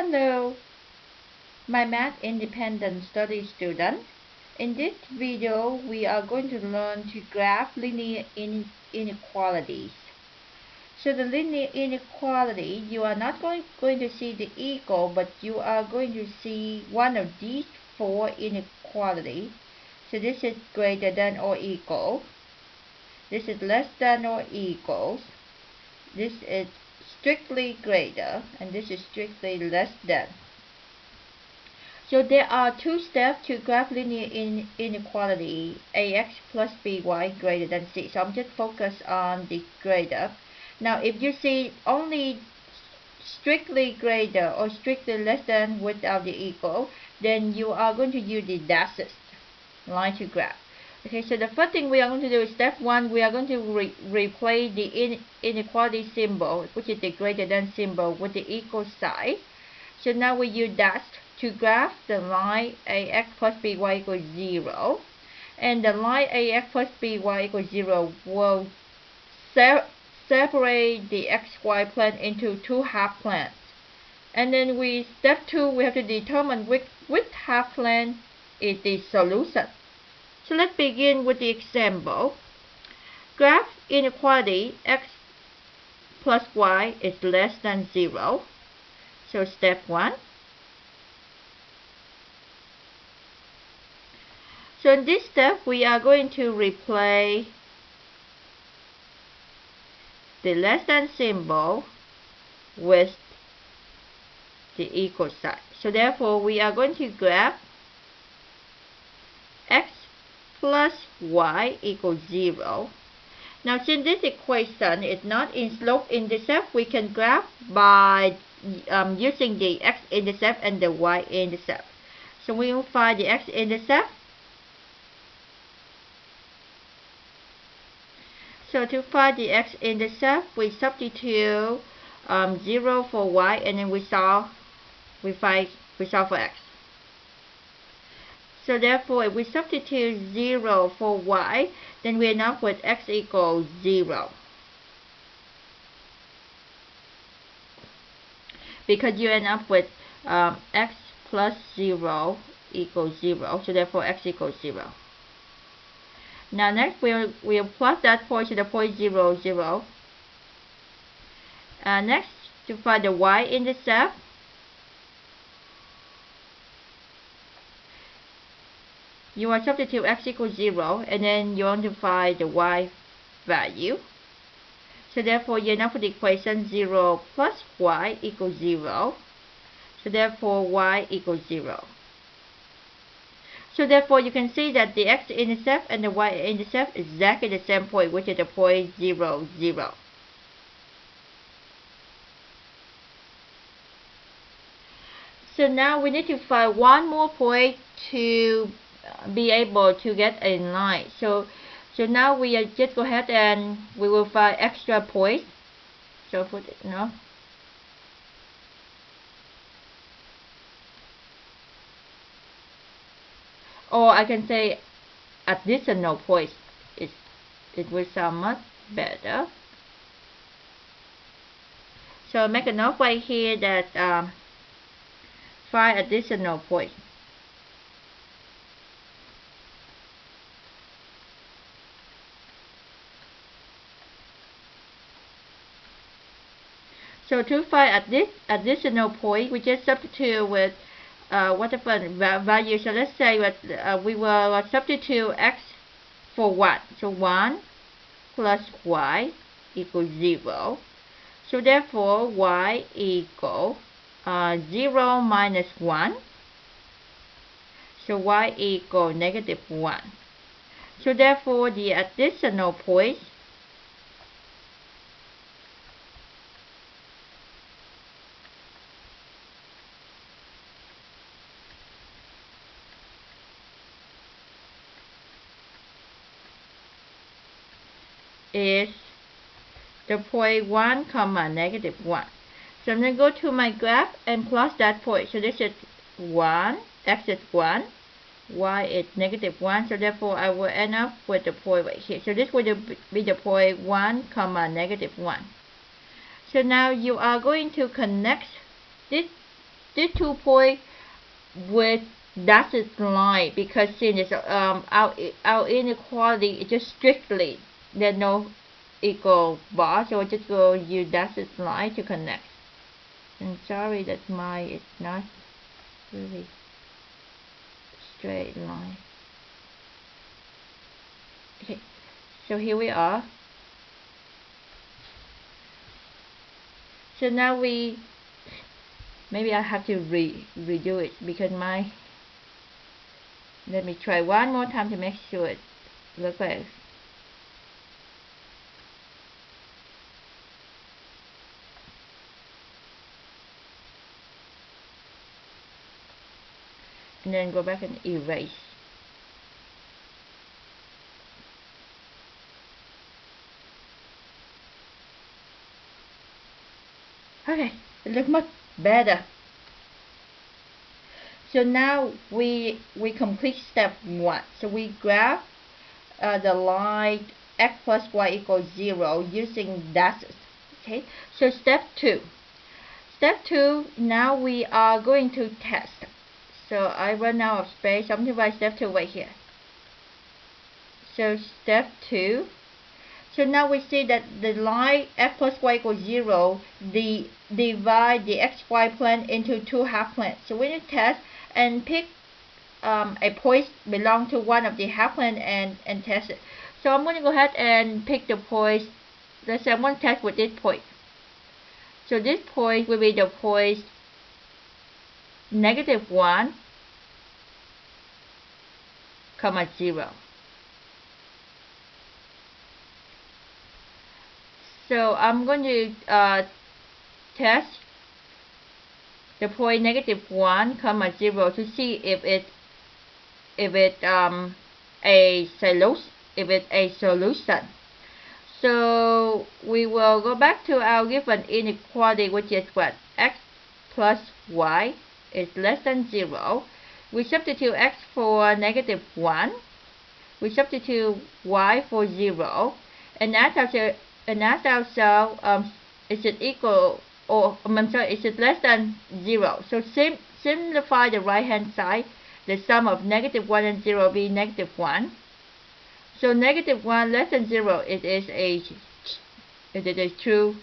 Hello, my math independent study student. In this video, we are going to learn to graph linear inequalities. So the linear inequality, you are not going to see the equal, but you are going to see one of these four inequalities. So this is greater than or equal. This is less than or equals. This is strictly greater, and this is strictly less than. So there are two steps to graph linear inequality, ax plus by greater than c. So I'm just focused on the greater. Now if you see only strictly greater or strictly less than without the equal, then you are going to use the dashes line to graph. Okay, so the first thing we are going to do is step 1, we are going to replace the inequality symbol, which is the greater than symbol, with the equal sign. So now we use dash to graph the line ax plus by equals 0. And the line ax plus by equals 0 will separate the xy plane into two half planes. And then step 2, we have to determine which half plane is the solution. So let's begin with the example. Graph inequality x plus y is less than 0. So step 1. So in this step, we are going to replace the less than symbol with the equal sign. So therefore, we are going to graph x plus y equals 0. Now since this equation is not in slope-intercept, we can graph by using the x-intercept and the y-intercept. So we will find the x-intercept. So to find the x-intercept, we substitute 0 for y, and then we solve for x. So therefore, if we substitute 0 for y, then we end up with x equals 0. Because you end up with x plus 0 equals 0. So therefore, x equals 0. Now next, we'll plot that point to the point 0, 0. Next, to find the y-intercept, you want to substitute x equals 0, and then you want to find the y value. So therefore, you end up with the equation 0 plus y equals 0. So therefore, y equals 0. So therefore, you can see that the x-intercept and the y-intercept is exactly the same point, which is the point 0, 0. So now we need to find one more point to be able to get a line. So now we just go ahead and we will find extra points. So put it or I can say additional points. It will sound much better. So make a note right here that find additional points. So to find additional point, we just substitute with whatever value. So let's say we will substitute x for 1. So 1 plus y equals 0. So therefore, y equals 0 minus 1. So y equals negative 1. So therefore, the additional point is the point 1 comma negative 1. So I'm going to go to my graph and plot that point. So this is 1, x is 1, y is negative 1. So therefore, I will end up with the point right here. So this will be the point 1 comma negative 1. So now you are going to connect this these 2 points with dashed line, because since our inequality is just strictly there's no equal bar, so I just go use dashed line to connect. And sorry that it's not really straight line. Okay, so here we are. So now maybe I have to redo it because let me try one more time to make sure it looks like. And then go back and erase. Okay, it looks much better. So now we complete step 1. So we graph the line x plus y equals 0 using dashes. Okay, so step 2. Step 2, now we are going to test. So I run out of space, so I'm going to write step 2 right here. So step 2. So now we see that the line x plus y equals 0, divide the xy plane into 2 half planes. So we need to test and pick a point belong to one of the half plane and test it. So I'm going to go ahead and pick the point. Let's say I'm going to test with this point. So this point will be the point -1, 0. So I'm going to test the point -1, 0 to see if it's a solution. So we will go back to our given inequality, which is what? X plus y is less than 0. We substitute x for -1. We substitute y for 0, and ask ourselves, is it equal, or I'm sorry, is it less than 0? So simplify the right hand side. The sum of -1 and 0 will be -1. So -1 less than 0, it is a true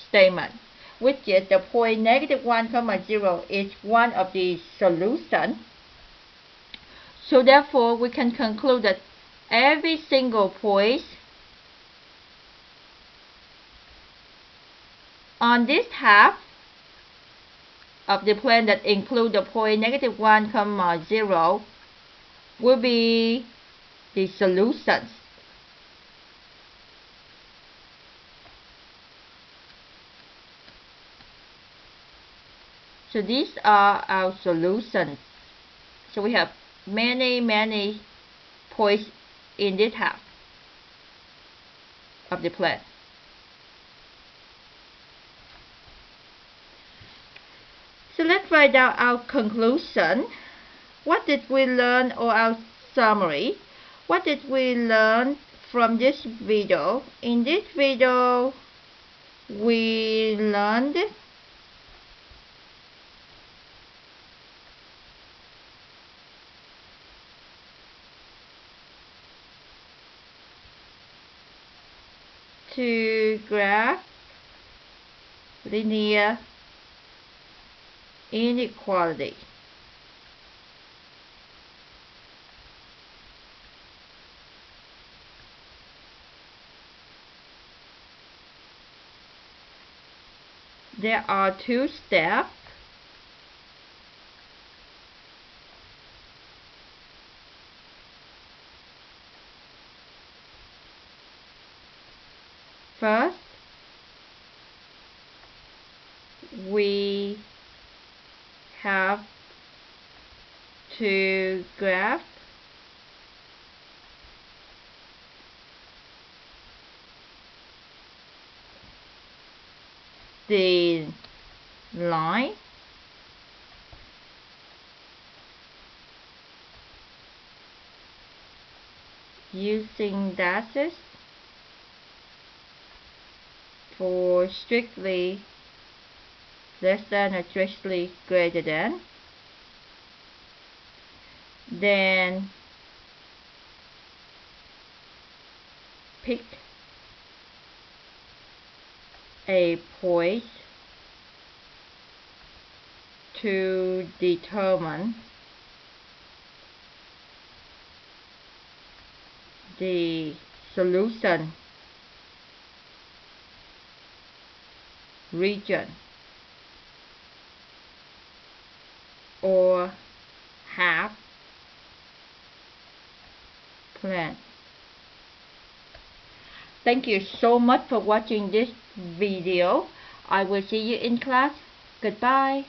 statement, which is the point -1, 0 is one of the solutions. So therefore, we can conclude that every single point on this half of the plane that include the point -1, 0 will be the solutions. So these are our solutions. So we have many points in this half of the plane. So let's write down our conclusion. What did we learn, or our summary? What did we learn from this video? In this video, we learned to graph linear inequality. There are 2 steps. First, we have to graph the line using dashes for strictly less than or strictly greater than, then pick a point to determine the solution region or have plan. Thank you so much for watching this video. I will see you in class. Goodbye.